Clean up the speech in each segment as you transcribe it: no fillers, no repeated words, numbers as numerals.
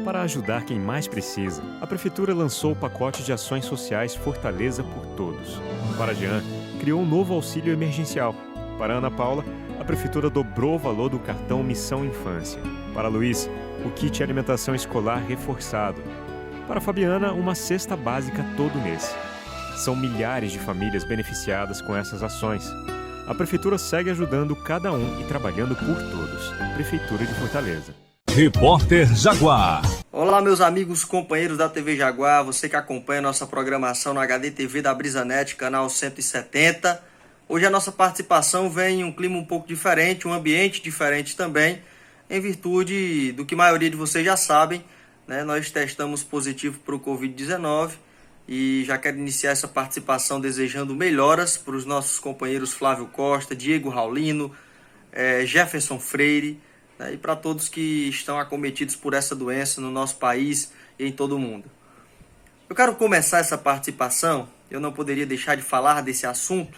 Para ajudar quem mais precisa, a Prefeitura lançou o pacote de ações sociais Fortaleza por Todos. Para Jean, criou um novo auxílio emergencial. Para Ana Paula, a Prefeitura dobrou o valor do cartão Missão Infância. Para Luiz, o kit alimentação escolar reforçado. Para Fabiana, uma cesta básica todo mês. São milhares de famílias beneficiadas com essas ações. A Prefeitura segue ajudando cada um e trabalhando por todos. Prefeitura de Fortaleza. Repórter Jaguar. Olá, meus amigos, companheiros da TV Jaguar, você que acompanha nossa programação no HDTV da BrisaNet, canal 170. Hoje a nossa participação vem em um clima um pouco diferente, um ambiente diferente também, em virtude do que a maioria de vocês já sabem, né? Nós testamos positivo para o Covid-19 e já quero iniciar essa participação desejando melhoras para os nossos companheiros Flávio Costa, Diego Raulino, Jefferson Freire, e para todos que estão acometidos por essa doença no nosso país e em todo o mundo. Eu quero começar essa participação, eu não poderia deixar de falar desse assunto,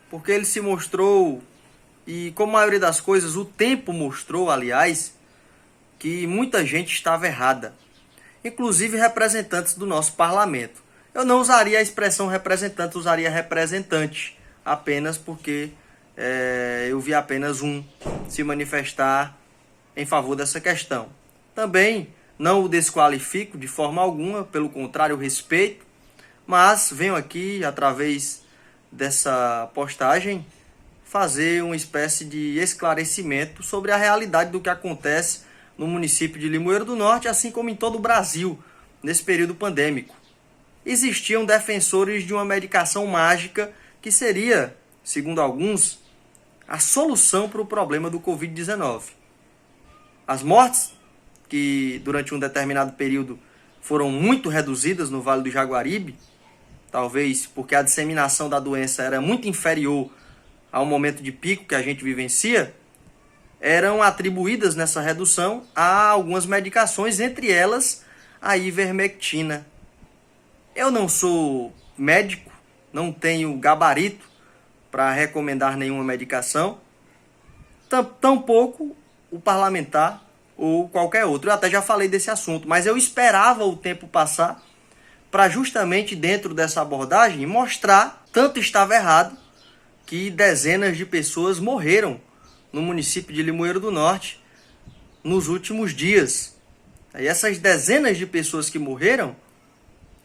porque ele se mostrou, e como a maioria das coisas, o tempo mostrou, aliás, que muita gente estava errada, inclusive representantes do nosso parlamento. Eu não usaria a expressão representante, usaria representante, apenas porque eu vi apenas um se manifestar em favor dessa questão. Também não o desqualifico de forma alguma, pelo contrário, respeito, mas venho aqui, através dessa postagem, fazer uma espécie de esclarecimento sobre a realidade do que acontece no município de Limoeiro do Norte, assim como em todo o Brasil, nesse período pandêmico. Existiam defensores de uma medicação mágica que seria, segundo alguns, a solução para o problema do Covid-19. As mortes, que durante um determinado período foram muito reduzidas no Vale do Jaguaribe, talvez porque a disseminação da doença era muito inferior ao momento de pico que a gente vivencia, eram atribuídas nessa redução a algumas medicações, entre elas a ivermectina. Eu não sou médico, não tenho gabarito para recomendar nenhuma medicação, tampouco o parlamentar ou qualquer outro. Eu até já falei desse assunto, mas eu esperava o tempo passar para justamente dentro dessa abordagem mostrar, tanto estava errado, que dezenas de pessoas morreram no município de Limoeiro do Norte nos últimos dias. E essas dezenas de pessoas que morreram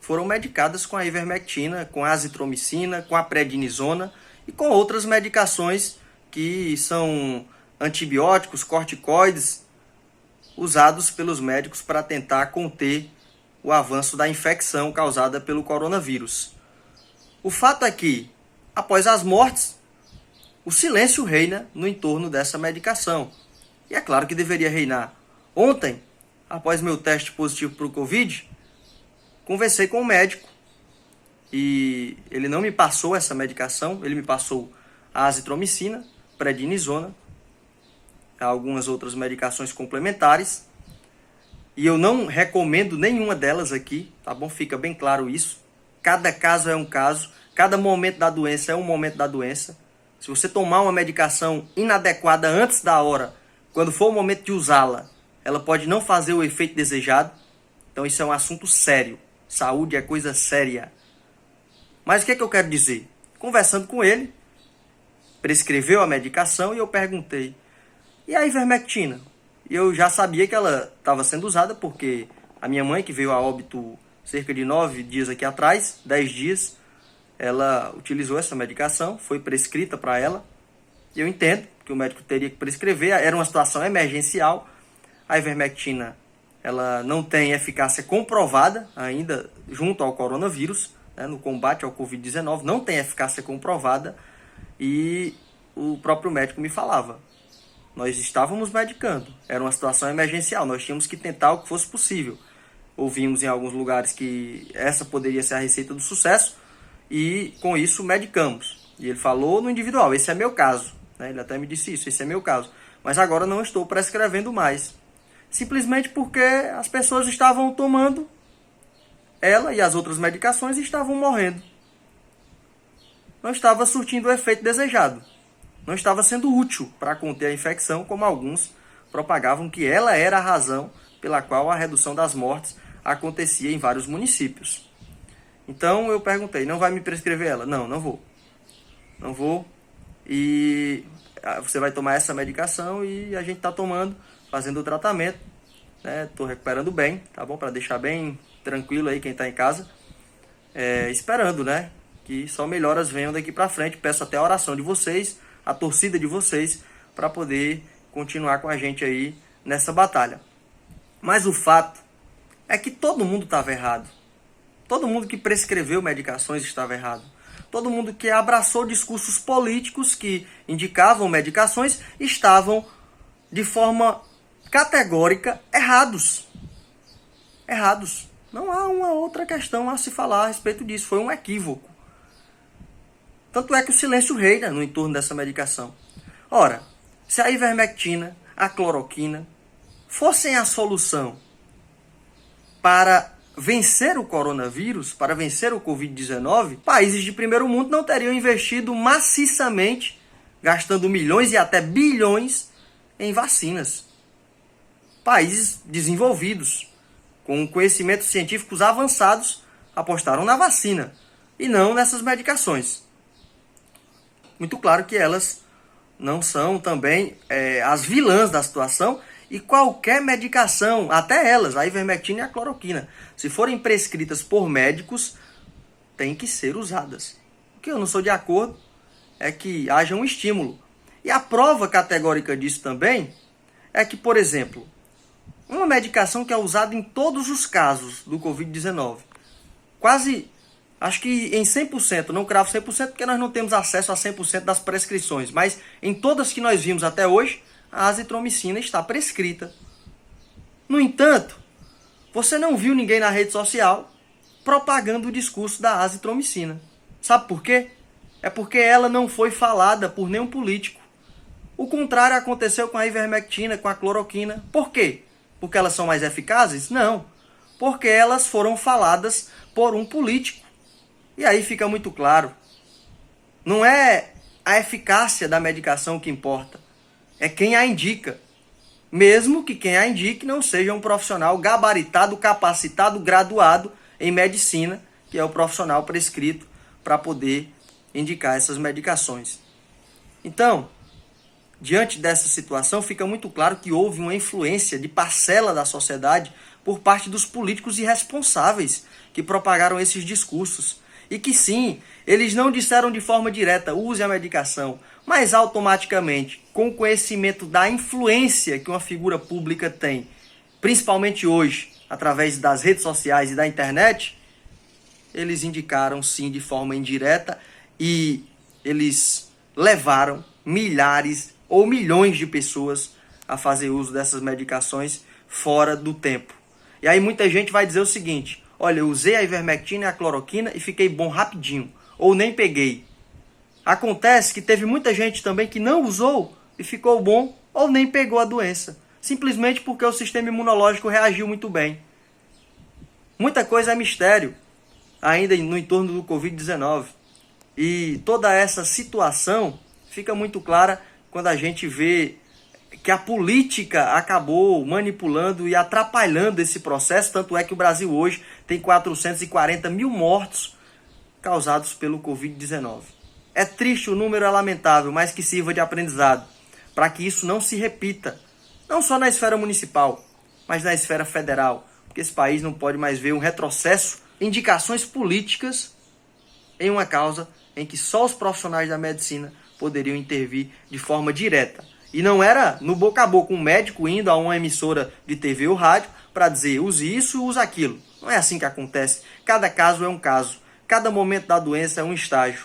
foram medicadas com a ivermectina, com a azitromicina, com a prednisona e com outras medicações que são antibióticos, corticoides, usados pelos médicos para tentar conter o avanço da infecção causada pelo coronavírus. O fato é que, após as mortes, o silêncio reina no entorno dessa medicação. E é claro que deveria reinar. Ontem, após meu teste positivo para o Covid, conversei com o médico e ele não me passou essa medicação, ele me passou a azitromicina, prednisona, algumas outras medicações complementares, e eu não recomendo nenhuma delas aqui, tá bom? Fica bem claro isso. Cada caso é um caso, cada momento da doença é um momento da doença. Se você tomar uma medicação inadequada antes da hora, quando for o momento de usá-la, ela pode não fazer o efeito desejado. Então isso é um assunto sério. Saúde é coisa séria. Mas o que é que eu quero dizer? Conversando com ele, prescreveu a medicação e eu perguntei: e a ivermectina? E eu já sabia que ela estava sendo usada porque a minha mãe, que veio a óbito cerca de 9 dias aqui atrás, 10 dias, ela utilizou essa medicação, foi prescrita para ela. E eu entendo que o médico teria que prescrever, era uma situação emergencial. A ivermectina, ela não tem eficácia comprovada ainda junto ao coronavírus, né, no combate ao Covid-19, não tem eficácia comprovada. E o próprio médico me falava: nós estávamos medicando, era uma situação emergencial, nós tínhamos que tentar o que fosse possível. Ouvimos em alguns lugares que essa poderia ser a receita do sucesso e com isso medicamos. E ele falou no individual: esse é meu caso, né? Ele até me disse isso: esse é meu caso, mas agora não estou prescrevendo mais. Simplesmente porque as pessoas estavam tomando ela e as outras medicações e estavam morrendo. Não estava surtindo o efeito desejado. Não estava sendo útil para conter a infecção, como alguns propagavam que ela era a razão pela qual a redução das mortes acontecia em vários municípios. Então eu perguntei, não vai me prescrever ela? Não, não vou. Não vou. E você vai tomar essa medicação e a gente está tomando, fazendo o tratamento. Estou recuperando bem, tá bom? Para deixar bem tranquilo aí quem está em casa. Esperando, né? Que só melhoras venham daqui para frente. Peço até a oração de vocês, a torcida de vocês, para poder continuar com a gente aí nessa batalha. Mas o fato é que todo mundo estava errado. Todo mundo que prescreveu medicações estava errado. Todo mundo que abraçou discursos políticos que indicavam medicações estavam, de forma categórica, errados. Errados. Não há uma outra questão a se falar a respeito disso. Foi um equívoco. Tanto é que o silêncio reina no entorno dessa medicação. Ora, se a ivermectina, a cloroquina, fossem a solução para vencer o coronavírus, para vencer o Covid-19, países de primeiro mundo não teriam investido maciçamente, gastando milhões e até bilhões em vacinas. Países desenvolvidos, com conhecimentos científicos avançados, apostaram na vacina e não nessas medicações. Muito claro que elas não são também as vilãs da situação, e qualquer medicação, até elas, a ivermectina e a cloroquina, se forem prescritas por médicos, têm que ser usadas. O que eu não sou de acordo é que haja um estímulo. E a prova categórica disso também é que, por exemplo, uma medicação que é usada em todos os casos do Covid-19, quase, acho que em 100%, não cravo 100% porque nós não temos acesso a 100% das prescrições, mas em todas que nós vimos até hoje, a azitromicina está prescrita. No entanto, você não viu ninguém na rede social propagando o discurso da azitromicina. Sabe por quê? É porque ela não foi falada por nenhum político. O contrário aconteceu com a ivermectina, com a cloroquina. Por quê? Porque elas são mais eficazes? Não. Porque elas foram faladas por um político. E aí fica muito claro. Não é a eficácia da medicação que importa. É quem a indica. Mesmo que quem a indique não seja um profissional gabaritado, capacitado, graduado em medicina, que é o profissional prescrito para poder indicar essas medicações. Então, diante dessa situação, fica muito claro que houve uma influência de parcela da sociedade por parte dos políticos irresponsáveis que propagaram esses discursos. E que sim, eles não disseram de forma direta, use a medicação, mas automaticamente, com o conhecimento da influência que uma figura pública tem, principalmente hoje, através das redes sociais e da internet, eles indicaram sim de forma indireta e eles levaram milhares ou milhões de pessoas a fazer uso dessas medicações fora do tempo. E aí muita gente vai dizer o seguinte: olha, eu usei a ivermectina e a cloroquina e fiquei bom rapidinho, ou nem peguei. Acontece que teve muita gente também que não usou e ficou bom ou nem pegou a doença, simplesmente porque o sistema imunológico reagiu muito bem. Muita coisa é mistério ainda no entorno do Covid-19. E toda essa situação fica muito clara quando a gente vê que a política acabou manipulando e atrapalhando esse processo. Tanto é que o Brasil hoje tem 440 mil mortos causados pelo Covid-19. É triste, o número é lamentável, mas que sirva de aprendizado para que isso não se repita, não só na esfera municipal, mas na esfera federal, porque esse país não pode mais ver um retrocesso, indicações políticas em uma causa em que só os profissionais da medicina poderiam intervir de forma direta. E não era no boca a boca, um médico indo a uma emissora de TV ou rádio para dizer use isso, use aquilo. Não é assim que acontece. Cada caso é um caso. Cada momento da doença é um estágio.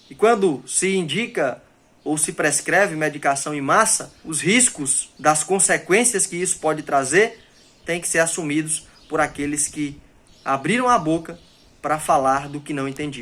E quando se indica ou se prescreve medicação em massa, os riscos das consequências que isso pode trazer têm que ser assumidos por aqueles que abriram a boca para falar do que não entendiam.